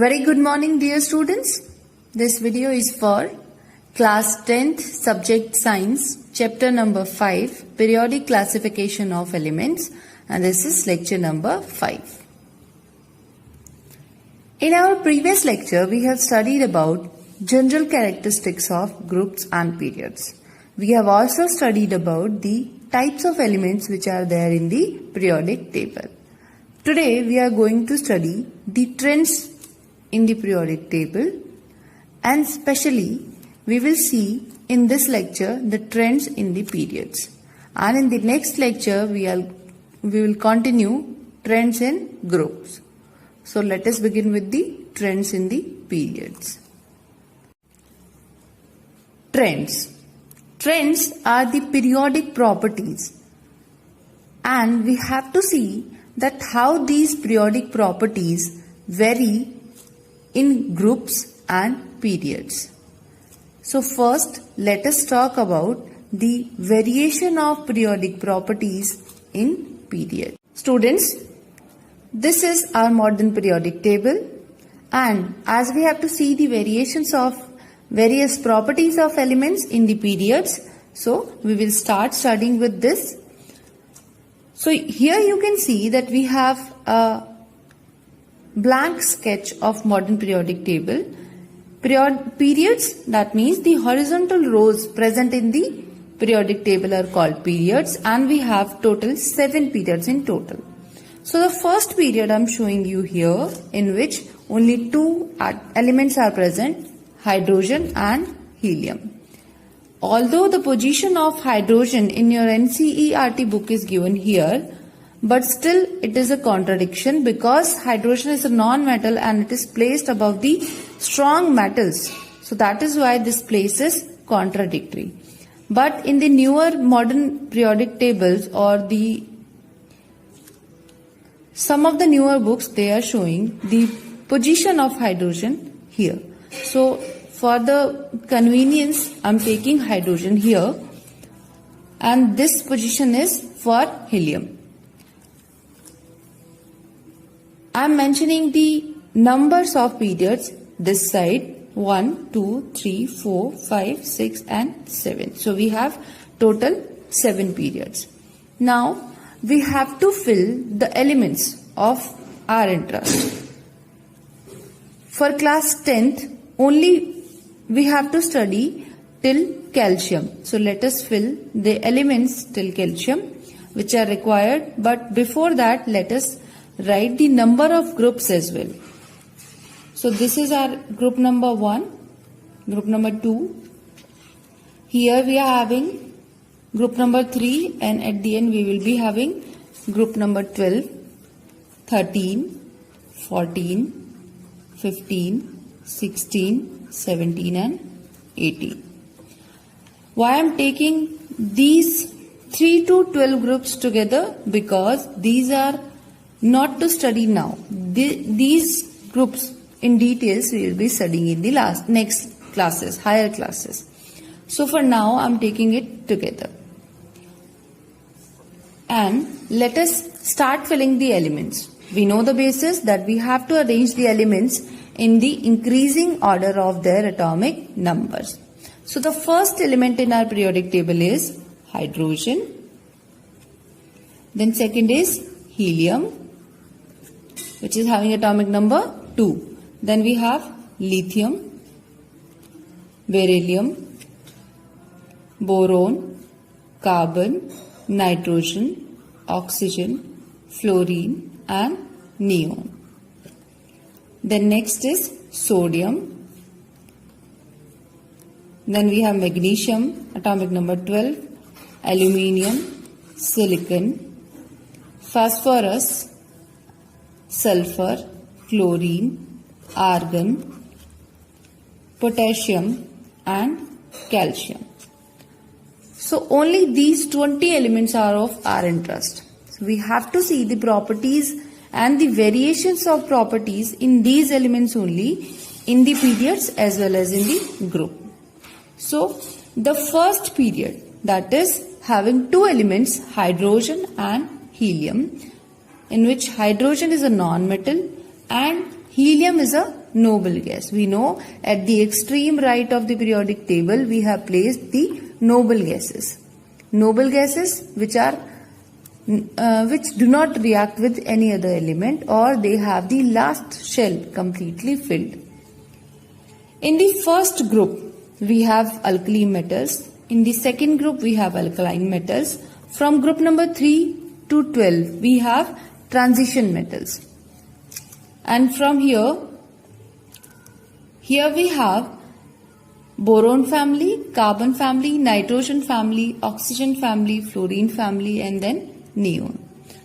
Very good morning, dear students. This video is for class 10th subject science chapter number 5 periodic classification of elements, and this is lecture number 5. In our previous lecture we have studied about general characteristics of groups and periods. We have also studied about the types of elements which are there in the periodic table. Today we are going to study the trends in the periodic table, and especially we will see in this lecture the trends in the periods, and in the next lecture we will continue trends in groups. So let us begin with the trends in the periods. Trends are the periodic properties, and we have to see that how these periodic properties vary in groups and periods. So first let us talk about the variation of periodic properties in period. Students, this is our modern periodic table, and as we have to see the variations of various properties of elements in the periods, so we will start studying with this. So here you can see that we have a blank sketch of modern periodic table. Periods, that means the horizontal rows present in the periodic table are called periods, and we have total 7 periods in total. So the first period I am showing you here, in which only 2 elements are present, hydrogen and helium. Although the position of hydrogen in your NCERT book is given here, but still it is a contradiction, because hydrogen is a non-metal and it is placed above the strong metals. So that is why this place is contradictory. But in the newer modern periodic tables or some of the newer books, they are showing the position of hydrogen here. So for the convenience, I am taking hydrogen here, and this position is for helium. I am mentioning the numbers of periods this side, 1, 2, 3, 4, 5, 6 and 7. So we have total 7 periods. Now we have to fill the elements of our interest. For class 10th, only we have to study till calcium. So let us fill the elements till calcium which are required, but before that let us write the number of groups as well. So this is our group number 1, group number 2. Here we are having group number 3, and at the end we will be having group number 12, 13, 14, 15, 16, 17 and 18. Why I am taking these 3 to 12 groups together? Because these are not to study now. These groups in details we will be studying in the next classes, higher classes. So for now I am taking it together. And let us start filling the elements. We know the basis that we have to arrange the elements in the increasing order of their atomic numbers. So the first element in our periodic table is hydrogen. Then second is helium, which is having atomic number 2. Then we have lithium, beryllium, boron, carbon, nitrogen, oxygen, fluorine and neon. Then next is sodium. Then we have magnesium, atomic number 12, aluminium, silicon, phosphorus, sulfur, chlorine, argon, potassium and calcium. So only these 20 elements are of our interest. So we have to see the properties and the variations of properties in these elements only, in the periods as well as in the group. So the first period, that is having 2 elements, hydrogen and helium, in which hydrogen is a non-metal and helium is a noble gas. We know at the extreme right of the periodic table we have placed the noble gases. Noble gases which do not react with any other element, or they have the last shell completely filled. In the first group we have alkali metals. In the second group we have alkaline metals. From group number 3 to 12 we have transition metals. And from here we have boron family, carbon family, nitrogen family, oxygen family, fluorine family, and then neon.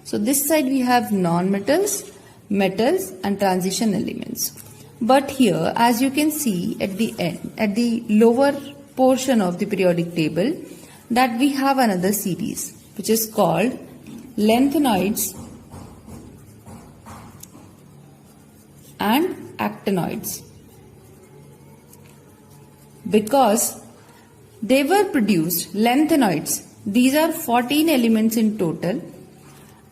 So this side we have non-metals, metals and transition elements. But here, as you can see at the end, at the lower portion of the periodic table, that we have another series which is called lanthanoids and actinoids. Because they were produced, lanthanoids, these are 14 elements in total,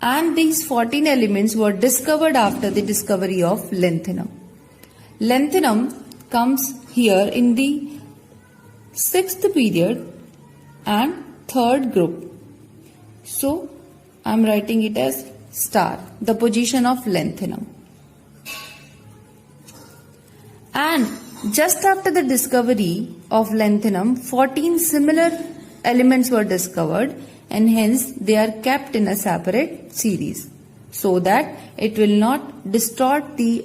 and these 14 elements were discovered after the discovery of lanthanum. Lanthanum comes here in the 6th period and 3rd group. So I am writing it as star, the position of lanthanum. And just after the discovery of lanthanum, 14 similar elements were discovered, and hence they are kept in a separate series so that it will not distort the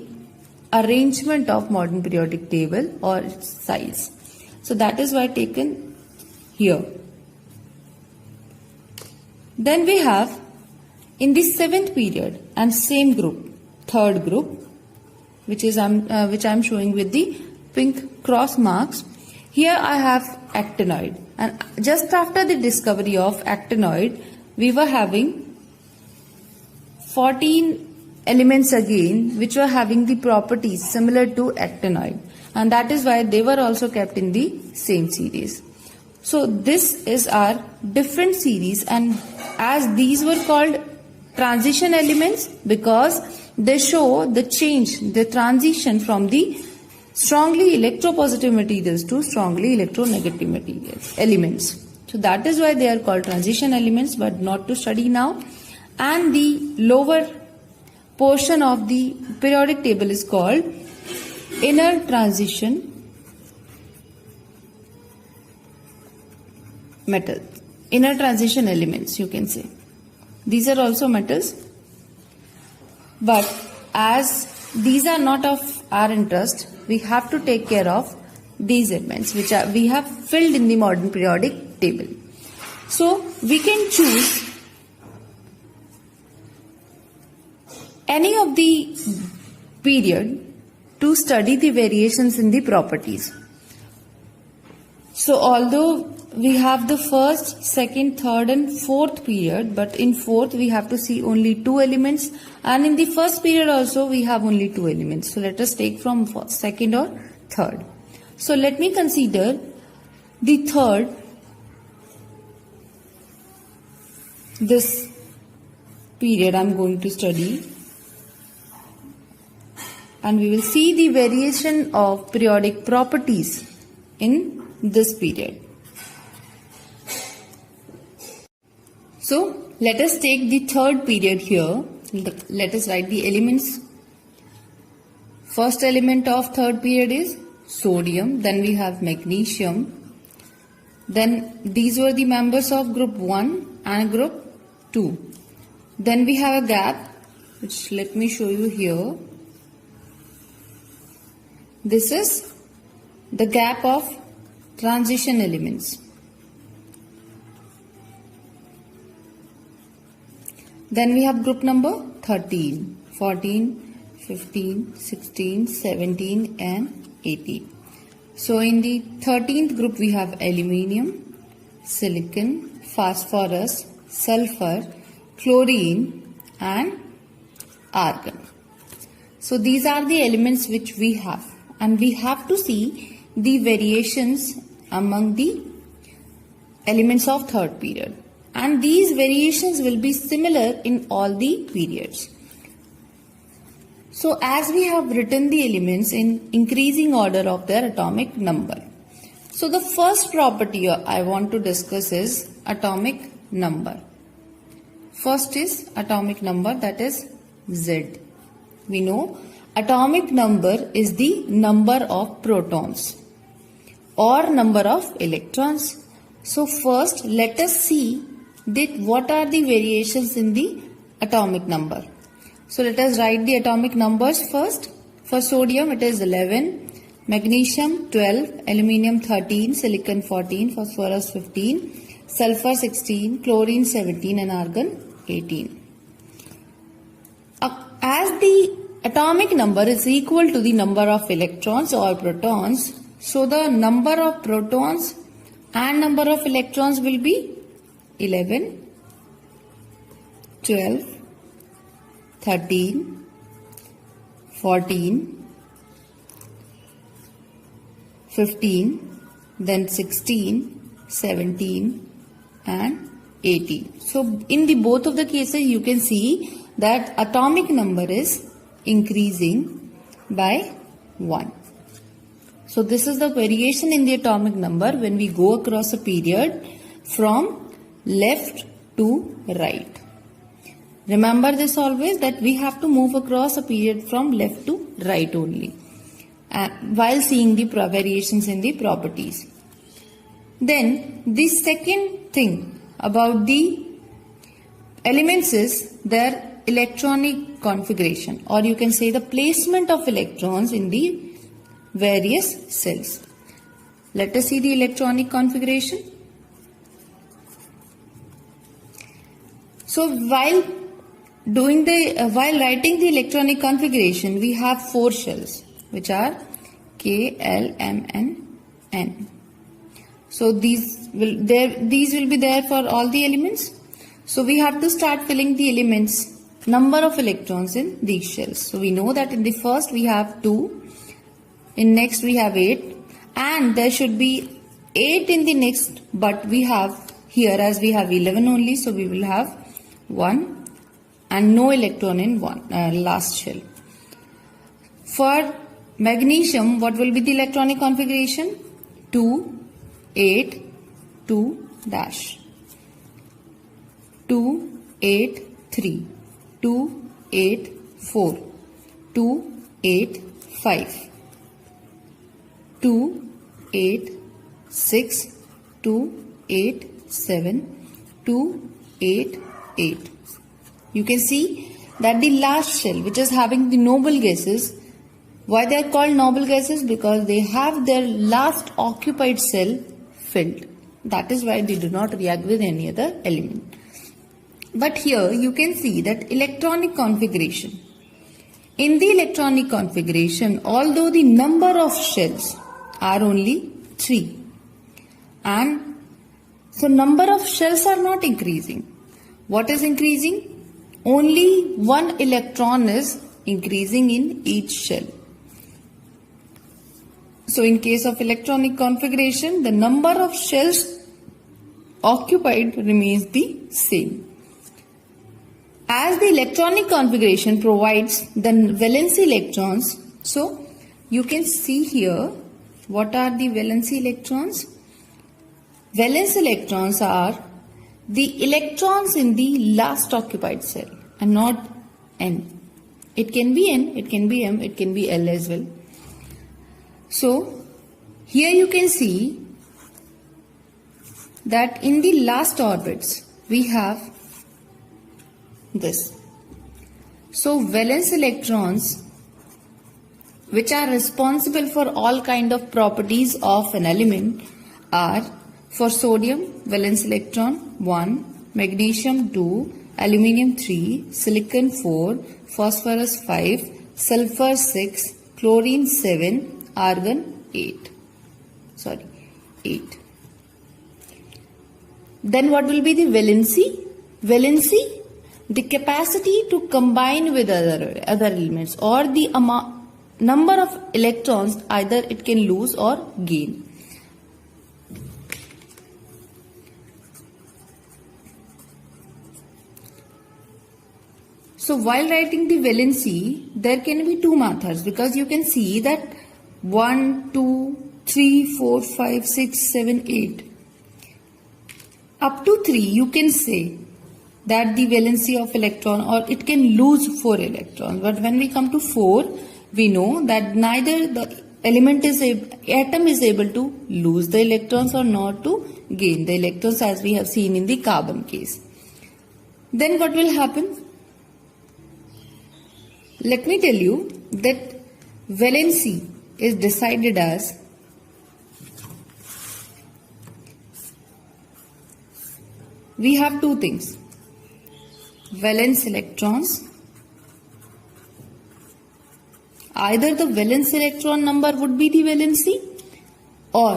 arrangement of modern periodic table or its size. So that is why taken here. Then we have in the 7th period and same group, 3rd group, which I am showing with the pink cross marks. Here I have actinoid, and just after the discovery of actinoid we were having 14 elements again which were having the properties similar to actinoid, and that is why they were also kept in the same series. So this is our different series, and as these were called transition elements because they show the change, the transition from the strongly electropositive materials to strongly electronegative materials, elements. So that is why they are called transition elements, but not to study now. And the lower portion of the periodic table is called inner transition metal, inner transition elements, you can say. These are also metals, but as these are not of our interest, we have to take care of these elements which we have filled in the modern periodic table. So we can choose any of the period to study the variations in the properties. So although we have the 1st, 2nd, 3rd and 4th period, but in 4th we have to see only 2 elements, and in the 1st period also we have only 2 elements. So let us take from 2nd or 3rd. So let me consider the 3rd, this period I am going to study, and we will see the variation of periodic properties in this period. So let us take the 3rd period here. Let us write the elements. First element of 3rd period is sodium. Then we have magnesium. Then these were the members of group 1 and group 2. Then we have a gap, which let me show you here. This is the gap of transition elements. Then we have group number 13, 14, 15, 16, 17 and 18. So in the 13th group we have aluminium, silicon, phosphorus, sulfur, chlorine and argon. So these are the elements which we have, and we have to see the variations among the elements of 3rd period. And these variations will be similar in all the periods. So as we have written the elements in increasing order of their atomic number. So the first property I want to discuss is atomic number. First is atomic number, that is Z. We know atomic number is the number of protons or number of electrons. So first let us see that what are the variations in the atomic number. So let us write the atomic numbers first. For sodium it is 11, magnesium 12, aluminium 13, silicon 14, phosphorus 15, sulfur 16, chlorine 17 and argon 18. As the atomic number is equal to the number of electrons or protons, so the number of protons and number of electrons will be 11, 12, 13, 14, 15, then 16, 17 and 18. So in the both of the cases you can see that atomic number is increasing by 1. So this is the variation in the atomic number when we go across a period from left to right. Remember this always, that we have to move across a period from left to right only while seeing the variations in the properties. Then the second thing about the elements is their electronic configuration, or you can say the placement of electrons in the various cells. Let us see the electronic configuration. So while writing the electronic configuration, we have 4 shells which are K, L, M and N. So these will be there for all the elements. So we have to start filling the elements, number of electrons in these shells. So we know that in the first we have 2, in next we have 8, and there should be 8 in the next, but we have here, as we have 11 only, so we will have 1 and no electron in last shell. For magnesium, what will be the electronic configuration? 2, 8, 2 dash, 2, 8, 3, 2, 8, 4, 2, 8, 5, 2, 8, 6, 2, 8, 7, 2, 8, 8. You can see that the last shell, which is having the noble gases, why they are called noble gases? Because they have their last occupied cell filled. That is why they do not react with any other element. But here you can see that electronic configuration. In the electronic configuration, although the number of shells are only 3, and so number of shells are not increasing. What is increasing? Only 1 electron is increasing in each shell. So in case of electronic configuration, the number of shells occupied remains the same. As the electronic configuration provides the valence electrons, so you can see here what are the valence electrons. Valence electrons are the electrons in the last occupied cell and not N. It can be N, it can be M, it can be L as well. So here you can see that in the last orbits we have this. So valence electrons, which are responsible for all kind of properties of an element, are for sodium valence electron 1, magnesium 2, aluminium 3, silicon 4, phosphorus 5, sulfur 6, chlorine 7, argon 8. Then what will be the valency? Valency, the capacity to combine with other elements, or the number of electrons either it can lose or gain. So while writing the valency, there can be two methods, because you can see that 1, 2, 3, 4, 5, 6, 7, 8. Up to 3 you can say that the valency of electron, or it can lose 4 electrons. But when we come to 4, we know that neither the atom is able to lose the electrons or not to gain the electrons, as we have seen in the carbon case. Then what will happen? Let me tell you that valency is decided as we have two things: valence electrons. Either the valence electron number would be the valency, or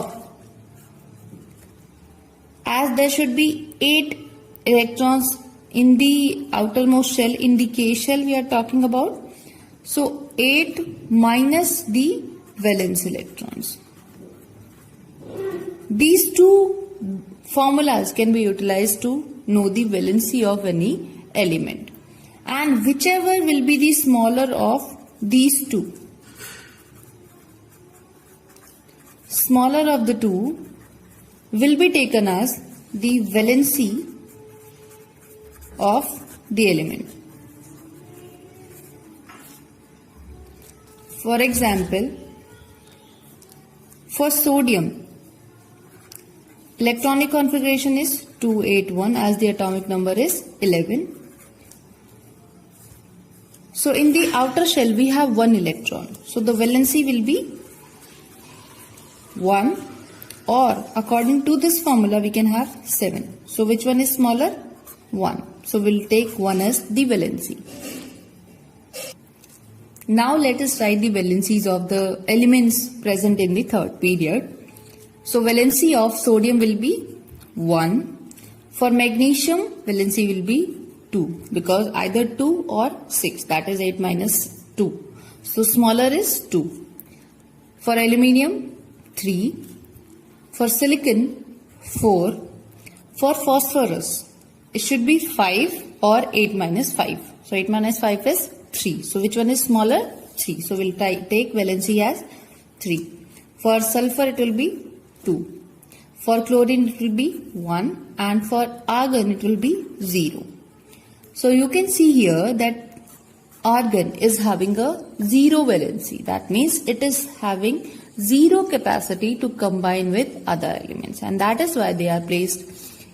as there should be 8 electrons in the outermost shell, in the K shell we are talking about. So 8 minus the valence electrons. These two formulas can be utilized to know the valency of any element, and whichever will be the smaller of these two, smaller of the two, will be taken as the valency of the element. For example, for sodium, electronic configuration is 281 as the atomic number is 11. So in the outer shell we have 1 electron. So the valency will be 1, or according to this formula we can have 7. So which one is smaller? 1. So we'll take 1 as the valency. Now let us write the valencies of the elements present in the third period. So valency of sodium will be 1. For magnesium, valency will be 2, because either 2 or 6, that is 8 minus 2. So smaller is 2. For aluminium, 3. For silicon, 4. For phosphorus, it should be 5 or 8 minus 5. So 8 minus 5 is 3. So which one is smaller? 3. So we'll take valency as 3. For sulfur, it will be 2. For chlorine, it will be 1. And for argon, it will be 0. So you can see here that argon is having a 0 valency. That means it is having 0 capacity to combine with other elements, and that is why they are placed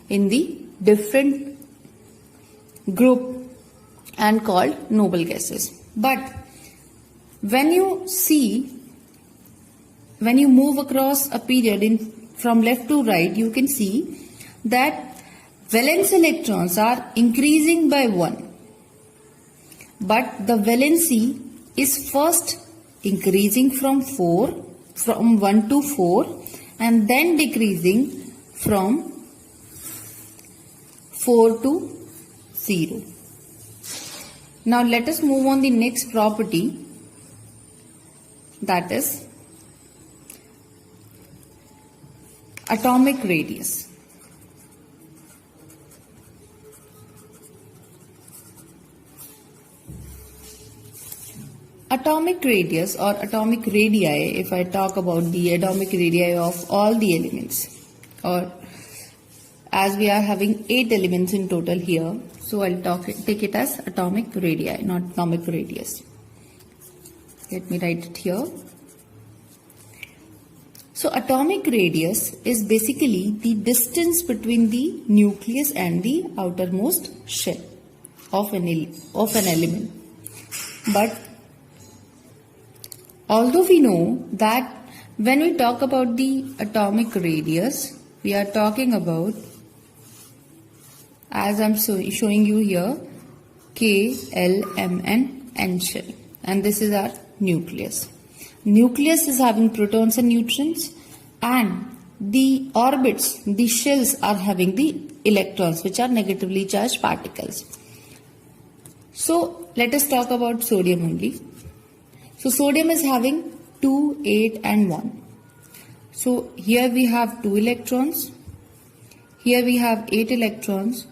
in the different group and called noble gases. But when you move across a period from left to right, you can see that valence electrons are increasing by 1, but the valency is first increasing from 1 to 4, and then decreasing from 4 to 0. Now let us move on the next property, that is atomic radius. Atomic radius or atomic radii, if I talk about the atomic radii of all the elements, or as we are having 8 elements in total here, so I'll take it as atomic radii, not atomic radius. Let me write it here. So atomic radius is basically the distance between the nucleus and the outermost shell of an element. But although we know that when we talk about the atomic radius, we are talking about, as I'm showing you here, K, L, M and N shell, and this is our nucleus. Nucleus is having protons and neutrons, and the orbits, the shells, are having the electrons, which are negatively charged particles. So let us talk about sodium only. So sodium is having 2, 8 and 1. So here we have 2 electrons, here we have 8 electrons,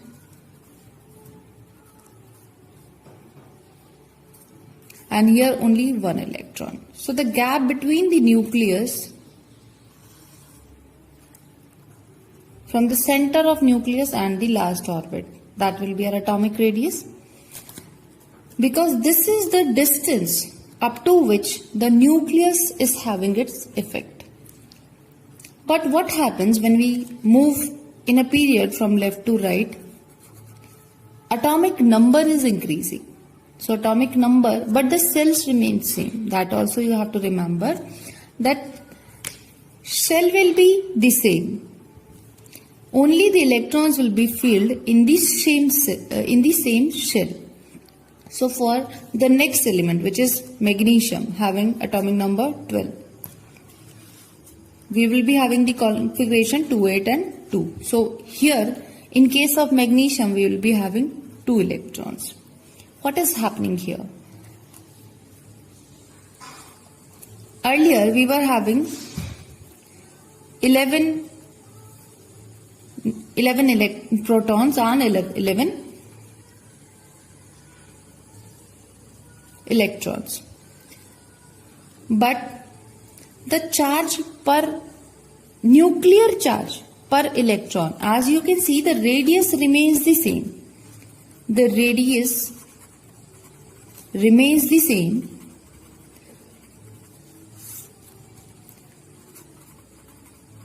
and here only one electron. So the gap between the nucleus, from the center of nucleus and the last orbit, that will be our atomic radius, because this is the distance up to which the nucleus is having its effect. But what happens when we move in a period from left to right? Atomic number is increasing. So atomic number, but the cells remain same. That also you have to remember, that shell will be the same. Only the electrons will be filled in the same shell. So for the next element, which is magnesium, having atomic number 12, we will be having the configuration 2, 8 and 2. So here, in case of magnesium, we will be having 2 electrons. What is happening here? Earlier, we were having 11 protons and 11 electrons. But the charge per nuclear charge per electron, as you can see, the radius remains the same. The radius remains the same.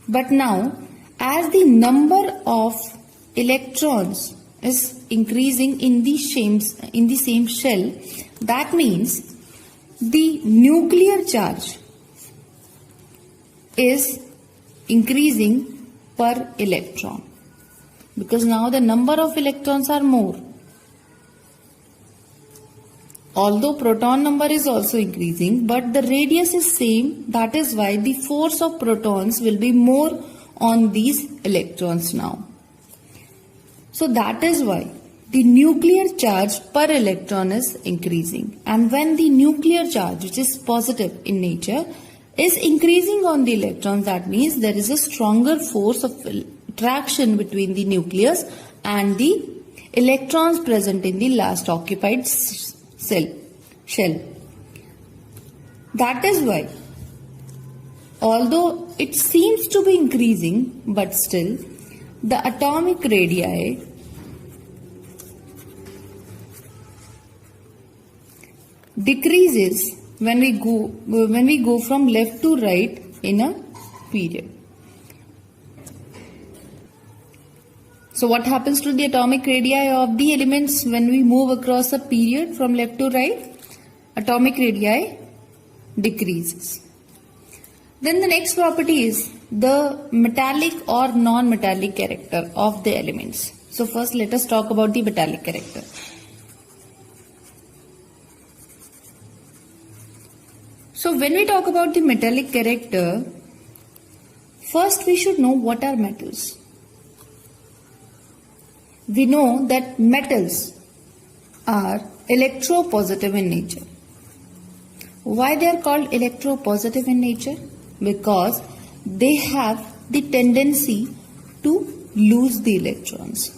But now, as the number of electrons is increasing in the same shell, that means the nuclear charge is increasing per electron, because now the number of electrons are more. Although proton number is also increasing, but the radius is same. That is why the force of protons will be more on these electrons now. So that is why the nuclear charge per electron is increasing. And when the nuclear charge, which is positive in nature, is increasing on the electrons, that means there is a stronger force of attraction between the nucleus and the electrons present in the last occupied shell. That is why, although it seems to be increasing, but still the atomic radii decreases when we go from left to right in a period. So what happens to the atomic radii of the elements when we move across a period from left to right? Atomic radii decreases. Then the next property is the metallic or non-metallic character of the elements. So first let us talk about the metallic character. So when we talk about the metallic character, first we should know what are metals. We know that metals are electropositive in nature. Why they are called electropositive in nature? Because they have the tendency to lose the electrons.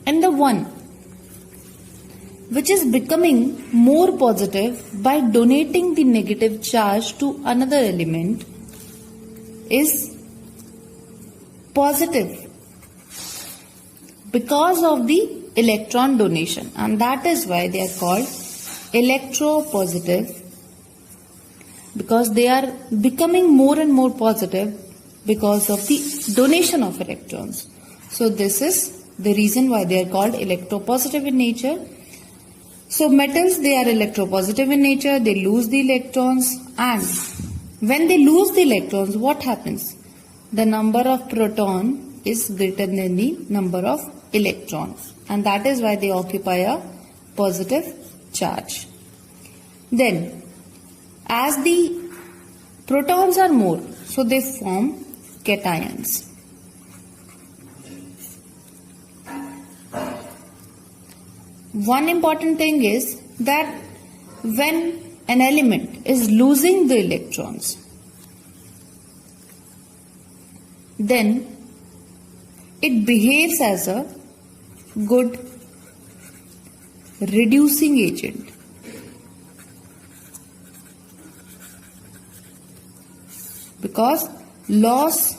And the one which is becoming more positive by donating the negative charge to another element is positive because of the electron donation, and that is why they are called electropositive, because they are becoming more and more positive because of the donation of electrons. So this is the reason why they are called electropositive in nature. So metals, they are electropositive in nature, they lose the electrons, and when they lose the electrons, what happens? The number of proton is greater than the number of electrons, and that is why they occupy a positive charge. Then, as the protons are more, so they form cations. One important thing is that when an element is losing the electrons, then it behaves as a good reducing agent. Because loss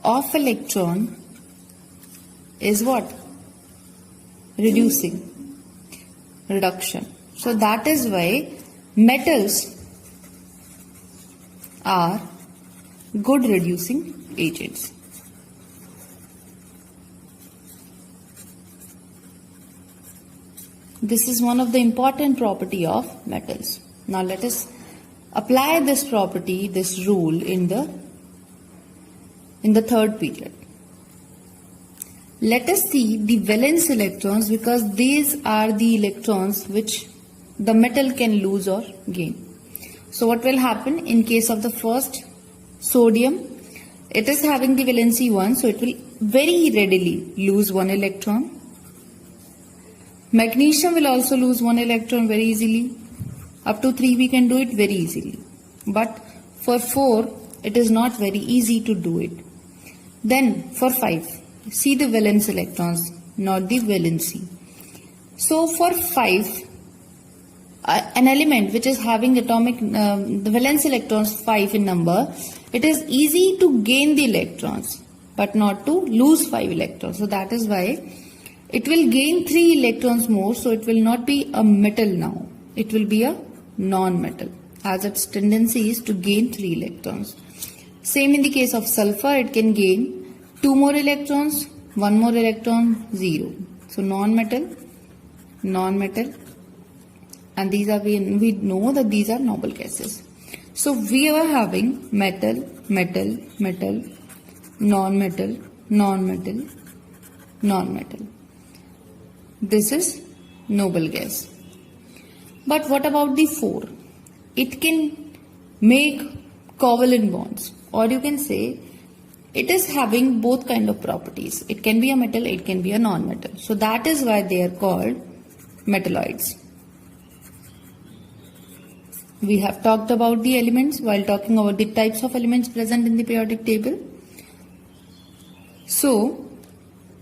of electron is what? Reduction. So that is why metals are good reducing agents. This is one of the important property of metals. Now let us apply this property, this rule in the third period. Let us see the valence electrons, because these are the electrons which the metal can lose or gain. So what will happen in case of the first sodium? It is having the valency 1, so it will very readily lose 1 electron. Magnesium will also lose 1 electron very easily. Up to 3 we can do it very easily. But for 4 it is not very easy to do it. Then for 5, see the valence electrons, not the valency. So for 5, an element which is having atomic the valence electrons 5 in number, it is easy to gain the electrons but not to lose 5 electrons. So that is why it will gain 3 electrons more, so it will not be a metal now. It will be a non-metal, as its tendency is to gain 3 electrons. Same in the case of sulfur, it can gain 2 more electrons, 1 more electron, 0. So non-metal, and these are, we know that these are noble gases. So we are having metal, non-metal. This is noble gas. But what about the 4? It can make covalent bonds, or you can say it is having both kind of properties. It can be a metal, it can be a non-metal. So that is why they are called metalloids. We have talked about the elements while talking about the types of elements present in the periodic table. So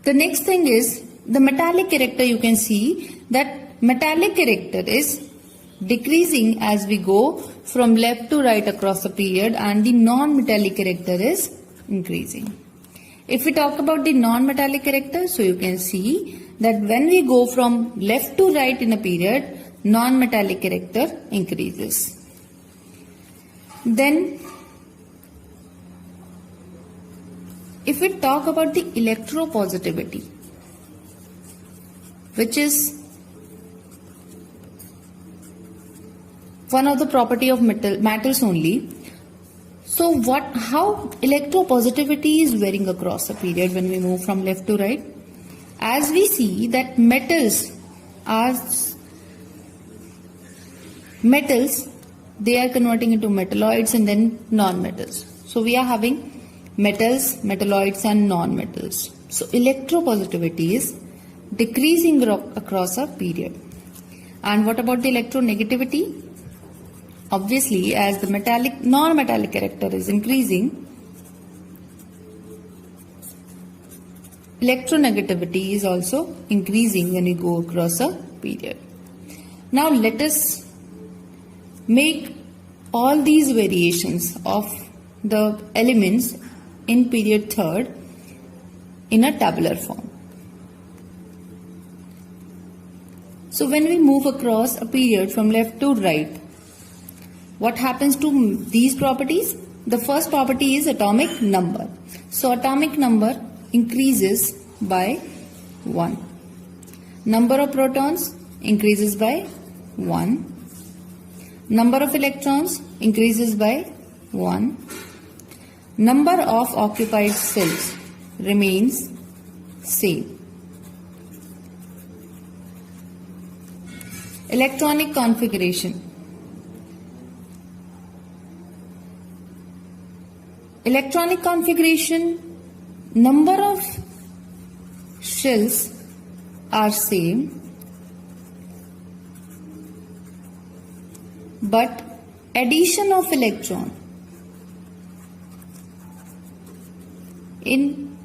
the next thing is the metallic character. You can see that metallic character is decreasing as we go from left to right across the period, and the non-metallic character is increasing. If we talk about the non-metallic character, so you can see that when we go from left to right in a period, non-metallic character increases. Then if we talk about the electropositivity, which is one of the property of metals only. So how electropositivity is varying across a period when we move from left to right? As we see that metals, they are converting into metalloids and then non-metals. So we are having metals, metalloids and non-metals. So electropositivity is decreasing across a period. And what about the electronegativity? Obviously, as the non-metallic character is increasing, electronegativity is also increasing when we go across a period. Now let us make all these variations of the elements in period third in a tabular form. So when we move across a period from left to right, what happens to these properties? The first property is atomic number. So atomic number increases by 1. Number of protons increases by 1. Number of electrons increases by 1. Number of occupied cells remains same. Electronic configuration. Electronic configuration, number of shells are same, but addition of electron in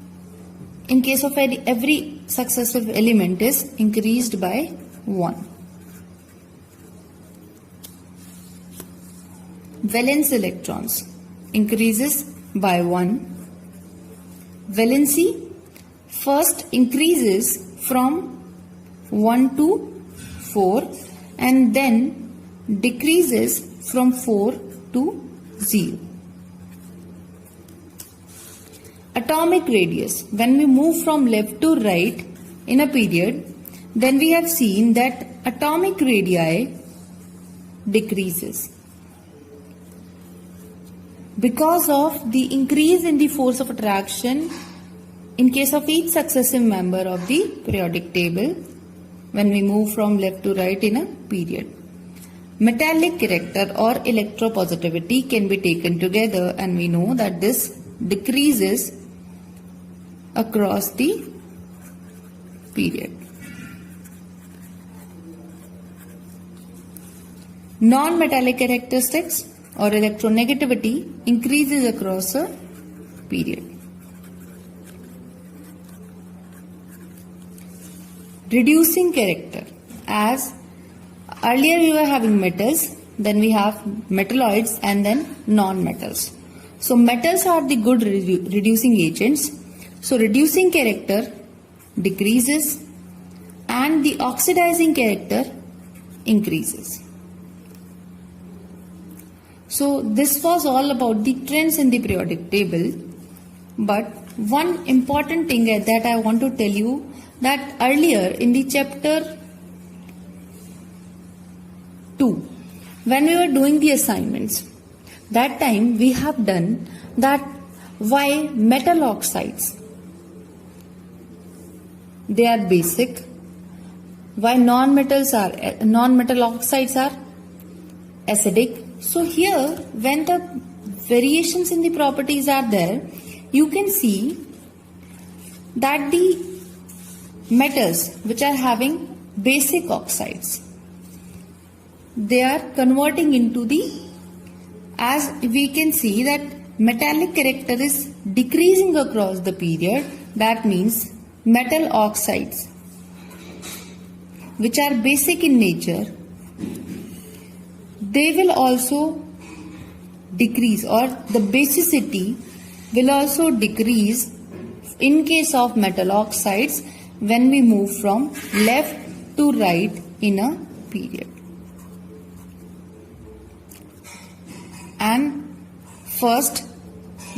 case of every successive element is increased by 1. valence electrons increases by 1. Valency first increases from 1 to 4 and then decreases from 4 to 0. Atomic radius. When we move from left to right in a period, then we have seen that atomic radii decreases because of the increase in the force of attraction in case of each successive member of the periodic table when we move from left to right in a period. Metallic character or electropositivity can be taken together, and we know that this decreases across the period. Non-metallic characteristics or electronegativity increases across a period. Reducing character. As earlier we were having metals, then we have metalloids and then non-metals. So metals are the good reducing agents. So reducing character decreases and the oxidizing character increases. So this was all about the trends in the periodic table. But one important thing that I want to tell you, that earlier in the chapter 2, when we were doing the assignments, that time we have done that why metal oxides, they are basic, why non-metal oxides are acidic. So here, when the variations in the properties are there, you can see that the metals which are having basic oxides, they are converting into the, as we can see that metallic character is decreasing across the period. That means metal oxides which are basic in nature, they will also decrease, or the basicity will also decrease in case of metal oxides when we move from left to right in a period. And first,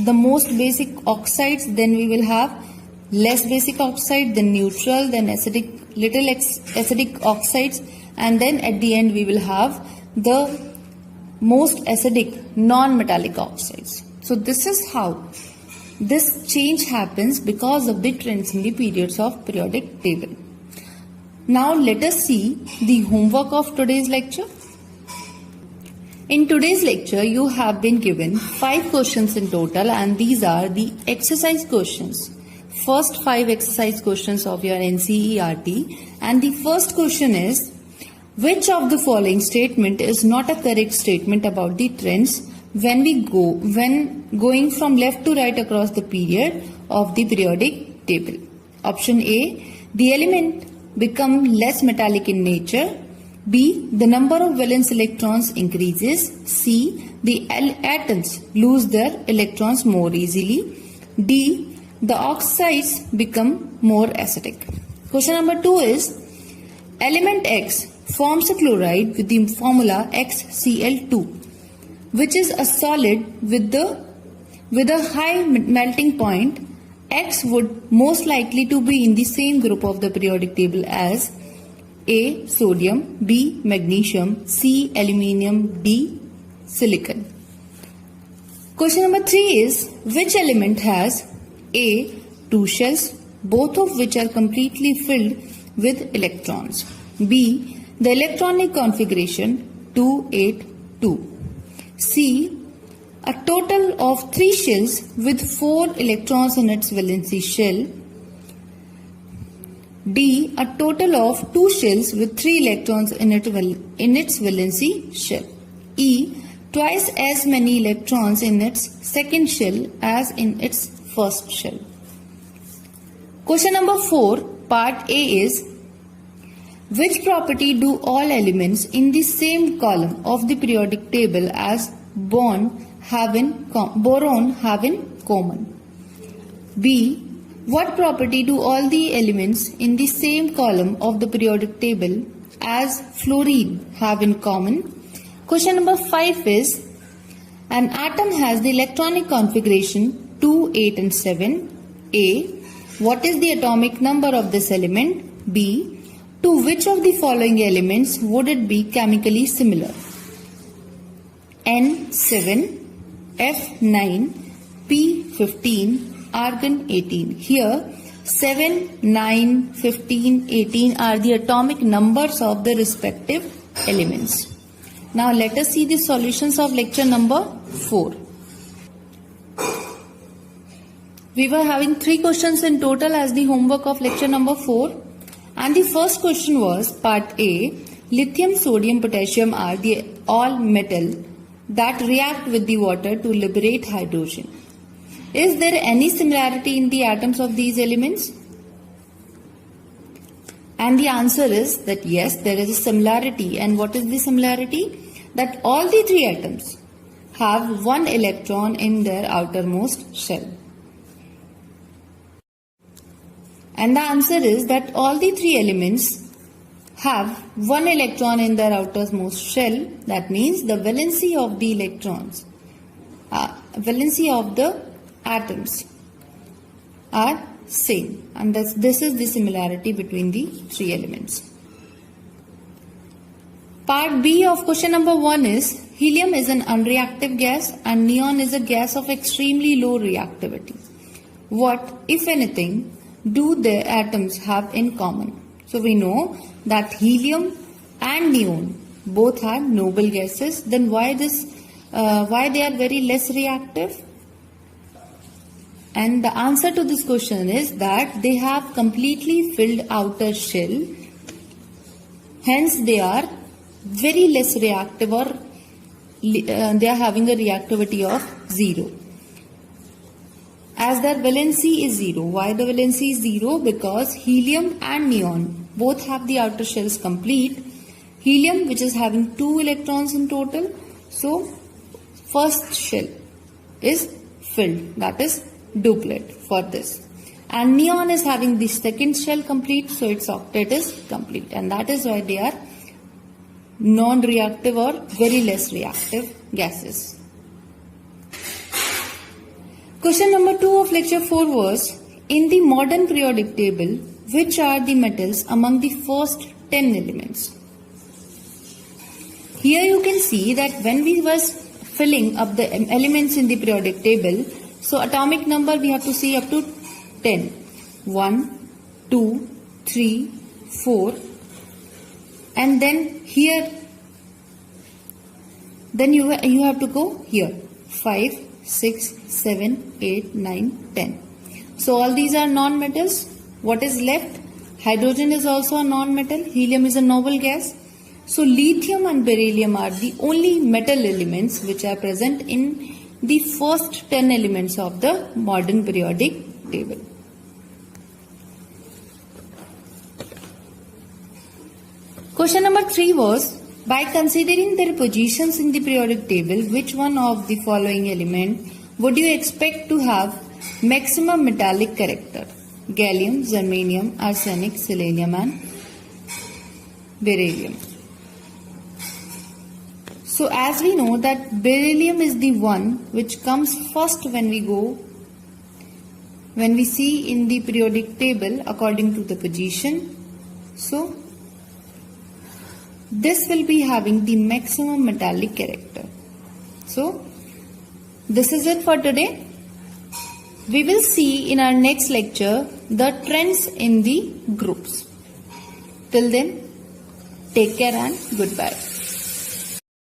the most basic oxides, then we will have less basic oxide, then neutral, then acidic, little acidic oxides, and then at the end we will have the most acidic non-metallic oxides. So this is how this change happens because of the trends in the periods of periodic table. Now let us see the homework of today's lecture. In today's lecture, you have been given 5 questions in total, and these are the exercise questions. First 5 exercise questions of your NCERT, and the first question is, which of the following statement is not a correct statement about the trends when going from left to right across the period of the periodic table? Option A, the element become less metallic in nature. B, the number of valence electrons increases. C, the atoms lose their electrons more easily. D, the oxides become more acidic. Question number 2 is, element X forms a chloride with the formula XCl2, which is a solid with a high melting point. X would most likely to be in the same group of the periodic table as A, sodium, B, magnesium, C, aluminium, D, silicon. Question number 3 is, which element has A, 2 shells, both of which are completely filled with electrons? B, the electronic configuration 282. C, a total of 3 shells with 4 electrons in its valency shell. D, a total of 2 shells with 3 electrons in its valency shell. E, twice as many electrons in its second shell as in its first shell. Question number 4, part A is, Which property do all elements in the same column of the periodic table as boron have in common? B. What property do all the elements in the same column of the periodic table as fluorine have in common? Question number 5 is, an atom has the electronic configuration 2, 8 and 7. A. What is the atomic number of this element? B. To which of the following elements would it be chemically similar? N7, F9, P15, Argon 18. Here 7, 9, 15, 18 are the atomic numbers of the respective elements. Now let us see the solutions of lecture number 4. We were having 3 questions in total as the homework of lecture number 4. And the first question was part A. Lithium, sodium, potassium are the all metal that react with the water to liberate hydrogen. Is there any similarity in the atoms of these elements? And the answer is that yes, there is a similarity. And what is the similarity? That all the 3 atoms have 1 electron in their outermost shell. And the answer is that all the 3 elements have 1 electron in their outermost shell. That means the valency of the electrons, valency of the atoms are same. And this is the similarity between the 3 elements. Part B of question number 1 is, helium is an unreactive gas and neon is a gas of extremely low reactivity. What, if anything, do their atoms have in common? So we know that helium and neon both are noble gases. Then why they are very less reactive? And the answer to this question is that they have completely filled outer shell. Hence they are very less reactive, or they are having a reactivity of 0. As their valency is 0. Why the valency is 0? Because helium and neon both have the outer shells complete. Helium, which is having 2 electrons in total, so first shell is filled, that is duplet for this. And neon is having the second shell complete, so its octet is complete, and that is why they are non-reactive or very less reactive gases. Question number 2 of lecture 4 was, in the modern periodic table, which are the metals among the first 10 elements? Here you can see that when we was filling up the elements in the periodic table, so atomic number we have to see up to 10. 1, 2, 3, 4, and then here, then you have to go here 5, 6, 7, 8, 9, 10. So all these are non-metals. What is left? Hydrogen is also a non-metal. Helium is a noble gas. So lithium and beryllium are the only metal elements which are present in the first 10 elements of the modern periodic table. Question number 3 was, by considering their positions in the periodic table, which one of the following element would you expect to have maximum metallic character? Gallium, germanium, arsenic, selenium and beryllium. So as we know that beryllium is the one which comes first when we see in the periodic table according to the position. So this will be having the maximum metallic character. So this is it for today. We will see in our next lecture the trends in the groups. Till then, take care and goodbye.